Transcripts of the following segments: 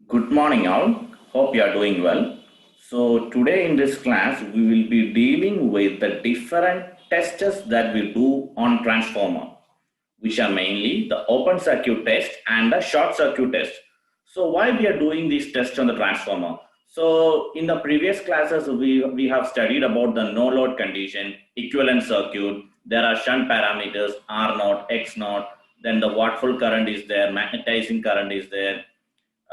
Good morning, all. Hope you are doing well. So, today in this class, we will be dealing with the different tests that we do on transformer, which are mainly the open circuit test and the short circuit test. So, why we are doing these tests on the transformer? So, in the previous classes, we have studied about the no load condition, equivalent circuit. There are shunt parameters R naught, X naught. Then the watt full current is there, magnetizing current is there,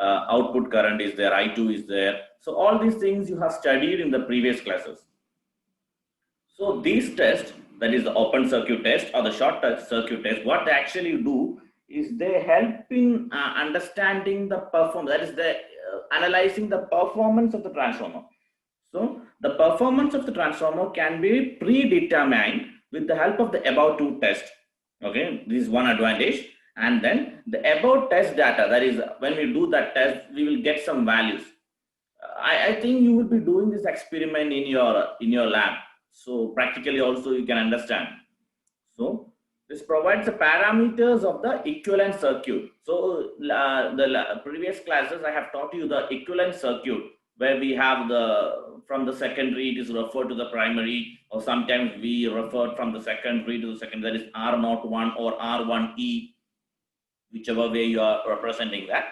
output current is there, I2 is there. So all these things you have studied in the previous classes. So these tests, that is the open circuit test or the short circuit test, what they actually do is they help in understanding the performance, that is the analyzing the performance of the transformer. So the performance of the transformer can be predetermined with the help of the above two tests. Okay, this is one advantage. And then the above test data, that is when we do that test, we will get some values. I think you will be doing this experiment in your lab. So practically also you can understand. So this provides the parameters of the equivalent circuit. So the previous classes I have taught you the equivalent circuit, where we have the from the secondary it is referred to the primary, or sometimes we refer from the secondary to the secondary, that is R01 or R1E, whichever way you are representing that.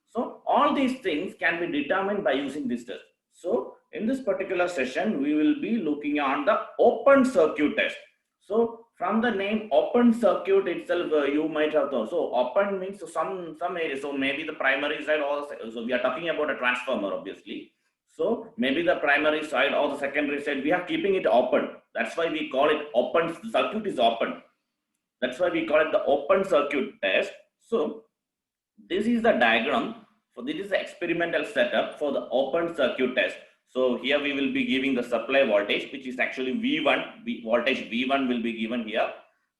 So all these things can be determined by using this test. So in this particular session, we will be looking on the open circuit test. So from the name open circuit itself, you might have thought. So open means some area. So maybe the primary side, or so we are talking about a transformer, obviously. So maybe the primary side or the secondary side, we are keeping it open. That's why we call it open. The circuit is open. That's why we call it the open circuit test. So this is the diagram for this is the experimental setup for the open circuit test. So here we will be giving the supply voltage, which is actually V1. Voltage V1 will be given here.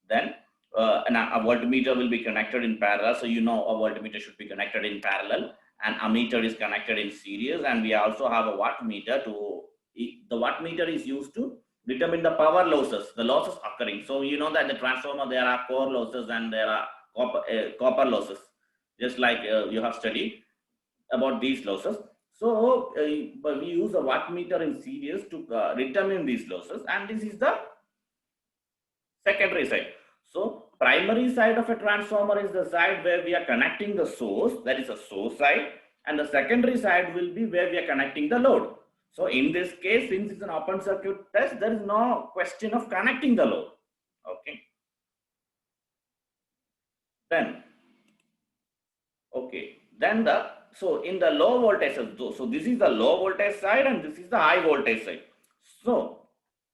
Then a voltmeter will be connected in parallel. So you know a voltmeter should be connected in parallel, and ammeter is connected in series. And we also have a wattmeter to the wattmeter is used to determine the power losses, the losses occurring. So you know that the transformer there are core losses and there are copper losses, just like you have studied about these losses. So but we use a wattmeter in series to determine these losses, and this is the secondary side. So primary side of a transformer is the side where we are connecting the source, that is a source side, and the secondary side will be where we are connecting the load. So in this case, since it's an open circuit test, there is no question of connecting the load. Okay. Then, okay. Then so in the low voltage, so this is the low voltage side and this is the high voltage side. So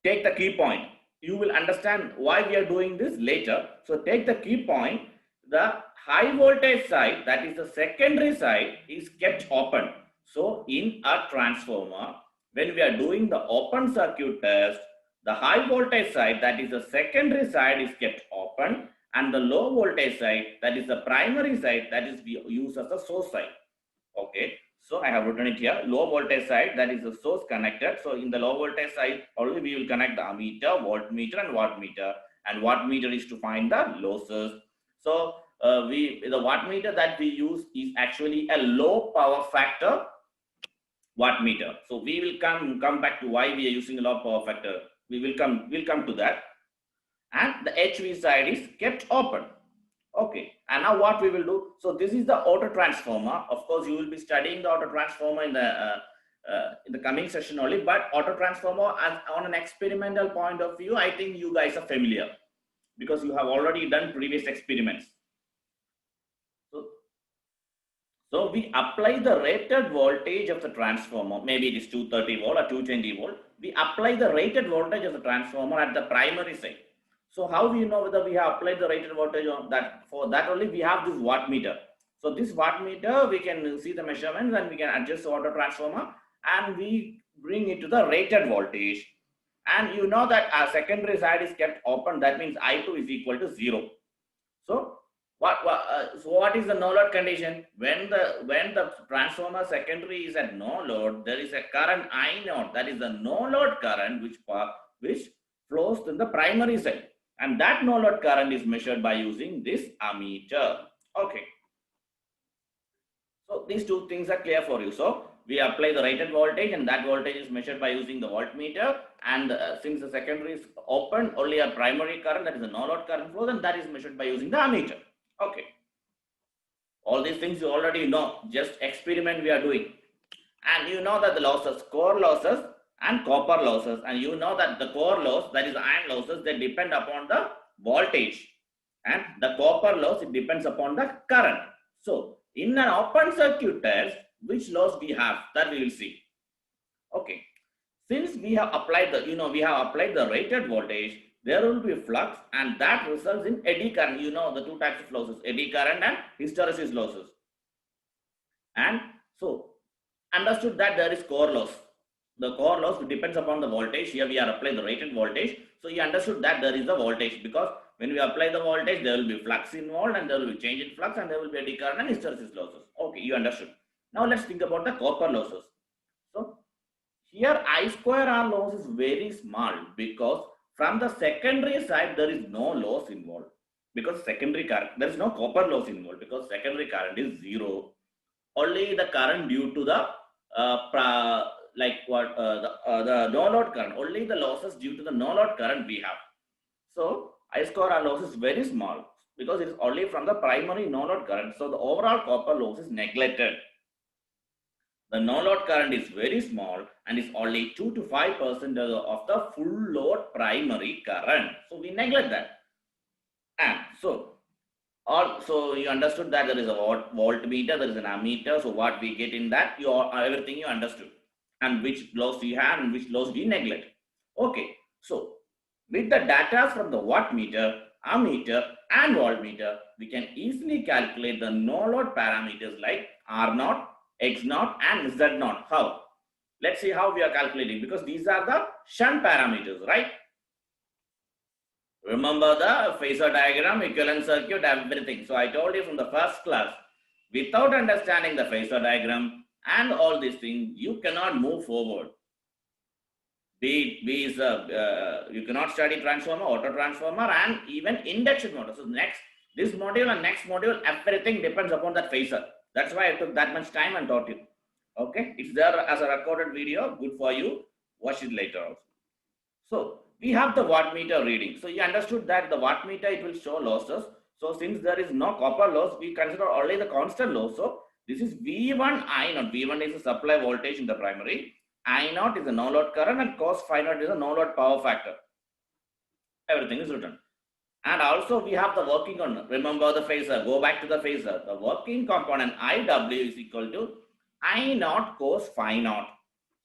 take the key point. You will understand why we are doing this later. So take the key point. The high voltage side, that is the secondary side, is kept open. So in a transformer, when we are doing the open circuit test, the high voltage side, that is the secondary side, is kept open, and the low voltage side, that is the primary side, that is we use as a source side. Okay, so I have written it here. Low voltage side, that is the source connected. So in the low voltage side only we will connect the ammeter, voltmeter and wattmeter, and wattmeter is to find the losses. So the wattmeter that we use is actually a low power factor wattmeter. So we will come back to why we are using a low power factor. We'll come to that. And the HV side is kept open. Okay, and now what we will do? So this is the auto transformer. Of course, you will be studying the auto transformer in the coming session only. But auto transformer, as on an experimental point of view, I think you guys are familiar because you have already done previous experiments. So we apply the rated voltage of the transformer. Maybe it is 230 volt or 220 volt. We apply the rated voltage of the transformer at the primary side. So how do you know whether we have applied the rated voltage on that? For that only we have this wattmeter. So this wattmeter, we can see the measurements and we can adjust the auto transformer and we bring it to the rated voltage. And you know that our secondary side is kept open. That means I2 is equal to 0. So what is the no load condition? When the transformer secondary is at no load, there is a current I0, that is the no load current which flows in the primary side, and that no load current is measured by using this ammeter. Okay. So So these two things are clear for you. So we apply the rated voltage, and that voltage is measured by using the voltmeter. And since the secondary is open, only a primary current, that is a no load current flows, and that is measured by using the ammeter. Okay. All these things you already know, just experiment we are doing. And you know that the losses, core losses and copper losses, and you know that the core loss, that is iron losses, they depend upon the voltage, and the copper loss, it depends upon the current. So in an open circuit test, which loss we have, that we will see. Okay, since we have applied the, we have applied the rated voltage, there will be flux, and that results in eddy current. You know the two types of losses, eddy current and hysteresis losses. And so understood that there is core loss. The core loss depends upon the voltage. Here we are applying the rated voltage. So you understood that there is a voltage, because when we apply the voltage, there will be flux involved, and there will be change in flux, and there will be eddy current and hysteresis losses. Okay, you understood. Now let's think about the copper losses. So here I square R loss is very small, because from the secondary side there is no loss involved, because secondary current, there is no copper loss involved, because secondary current is zero. Only the current due to the the no load current, only the losses due to the no load current we have. So I square R loss is very small, because it is only from the primary no load current. So the overall copper loss is neglected. The no load current is very small, and is only 2 to 5% of the full load primary current. So we neglect that. And so also you understood that there is a voltmeter, there is an ammeter. So what we get in that, everything you understood, and which loss we have and which loss we neglect. Okay, so with the data from the wattmeter, ammeter and voltmeter, we can easily calculate the no load parameters like R0, X0 and Z0. How? Let's see how we are calculating, because these are the shunt parameters, right? Remember the phasor diagram, equivalent circuit, everything. So I told you from the first class, without understanding the phasor diagram and all these things, you cannot move forward. You cannot study transformer, auto transformer, and even induction motor. So this module and next module, everything depends upon that phasor. That's why I took that much time and taught you. Okay, it's there as a recorded video, good for you. Watch it later also. So we have the wattmeter reading. So you understood that the wattmeter, it will show losses. So since there is no copper loss, we consider only the constant loss. So this is V1 I0. V1 is the supply voltage in the primary. I0 is a no load current, and cos phi naught is a no load power factor. Everything is written. And also we have the working on, remember the phasor, go back to the phasor. The working component IW is equal to I0 cos phi naught.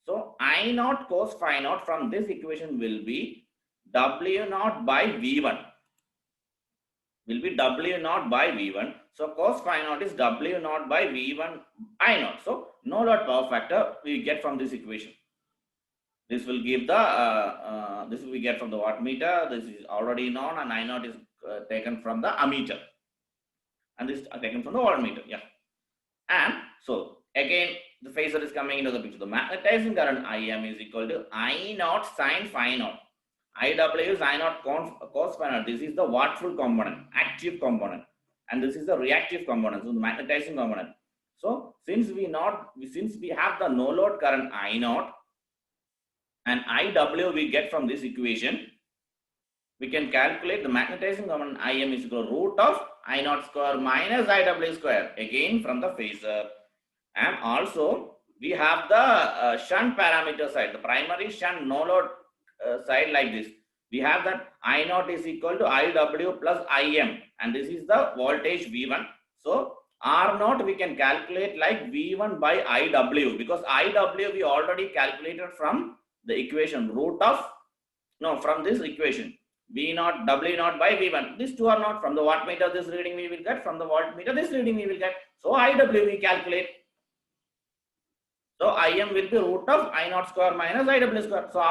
So I0 cos phi naught from this equation will be W0 by V1. Will be W0 by V1. So cos phi naught is W0 by V1 I0. So no load power factor we get from this equation. This will give the, this we get from the wattmeter. This is already known, and I0 is taken from the ammeter. And this is taken from the voltmeter. Yeah. And so again, the phasor is coming into the picture. The magnetizing current Im is equal to I0 sin phi naught. IW is I0 cos phi naught. This is the wattful component, active component. And this is the reactive component, so the magnetizing component. So since we have the no load current I0, and IW we get from this equation, we can calculate the magnetizing component Im is equal to root of I0 square minus IW square, again from the phasor. And also we have the shunt parameter side, the primary shunt no load side like this. We have that I0 is equal to IW plus Im, and this is the voltage V1. So R0 we can calculate like V1 by IW, because IW we already calculated from the equation from this equation, V0 W0 by V1. These two are not from the wattmeter. This reading we will get from the voltmeter. This reading we will get. So IW we calculate. So Im will be root of I0 square minus IW square. So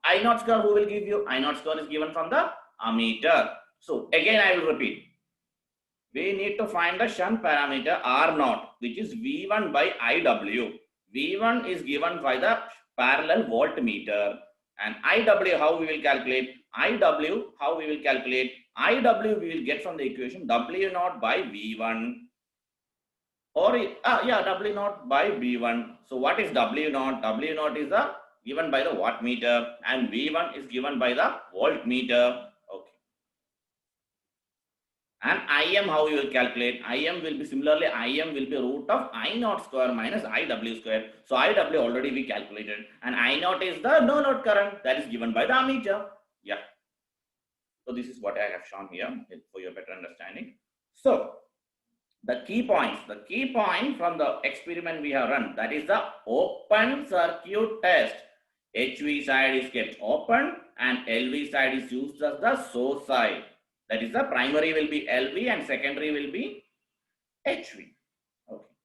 I0 square who will give you? I0 square is given from the ammeter. So again I will repeat. We need to find the shunt parameter R0, which is V1 by IW. V1 is given by the parallel voltmeter. And IW, how we will calculate? IW, how we will calculate? IW we will get from the equation W0 by V1. or yeah, W naught by V1. So what is W naught? W naught is given by the wattmeter, and V1 is given by the voltmeter. Okay. And Im, how you will calculate? Im will be similarly, Im will be root of I naught square minus Iw square. So Iw already we calculated, and I naught is the no load current that is given by the ammeter. Yeah. So this is what I have shown here for your better understanding. So the key point from the experiment we have run, that is the open circuit test. HV side is kept open and LV side is used as the source side. That is the primary will be LV and secondary will be HV. Okay.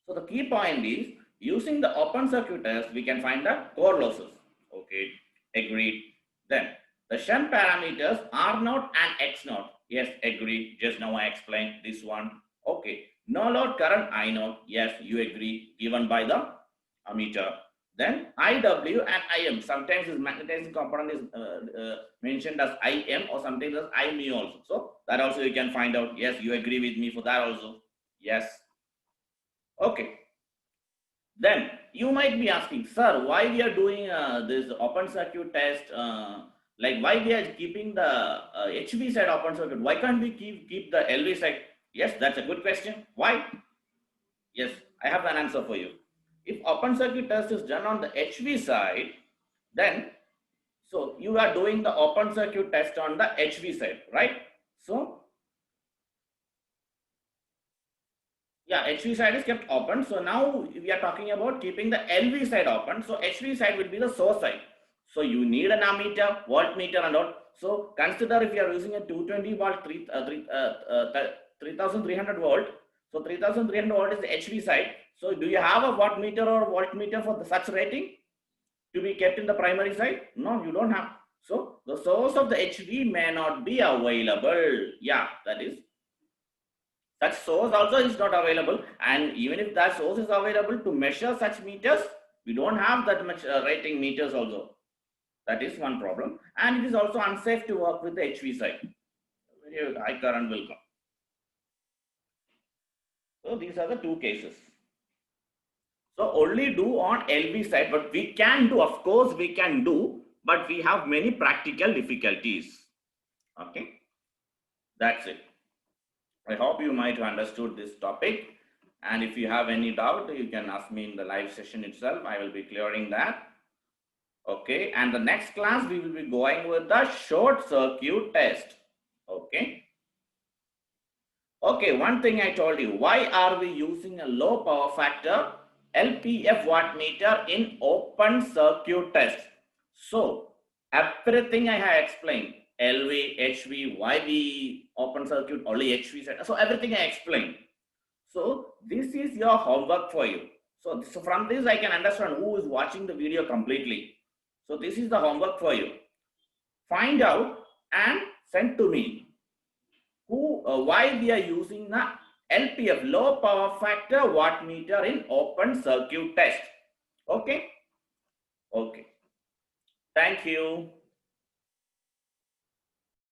So the key point is using the open circuit test we can find the core losses. Okay, agreed. Then the shunt parameters R naught and X naught. Yes, agreed. Just now I explained this one. Okay, no load current I naught. Yes, you agree. Given by the ammeter. Then IW and IM. Sometimes this magnetizing component is mentioned as IM or sometimes as I mu also. So that also you can find out. Yes, you agree with me for that also. Yes. Okay. Then you might be asking, sir, why we are doing this open circuit test? Like why we are keeping the HV side open circuit? Why can't we keep the LV side? Yes, that's a good question. Why? Yes, I have an answer for you. If open circuit test is done on the HV side, then so you are doing the open circuit test on the HV side, right? So yeah, HV side is kept open. So now we are talking about keeping the LV side open. So HV side will be the source side. So you need an ammeter, voltmeter and all. So consider if you are using a 220 volt, 3300 volt. So 3300 volt is the HV side. So do you have a wattmeter or voltmeter for the such rating to be kept in the primary side? No, you don't have. So the source of the HV may not be available. Yeah, that is. Such source also is not available, and even if that source is available to measure such meters, we don't have that much rating meters also. That is one problem, and it is also unsafe to work with the HV side. Very high current will come. So these are the two cases. So only do on LV side, but we can do, of course we can do, but we have many practical difficulties. Okay, that's it. I hope you might have understood this topic. And if you have any doubt, you can ask me in the live session itself. I will be clearing that. Okay. And the next class, we will be going with the short circuit test. Okay. Okay. One thing I told you, why are we using a low power factor LPF wattmeter in open circuit test? So everything I have explained, LV, HV, why we open circuit only HV set. So everything I explained. So this is your homework for you. So from this I can understand who is watching the video completely. So this is the homework for you. Find out and send to me why we are using the LPF, low power factor wattmeter in open circuit test. Okay. Okay. Thank you.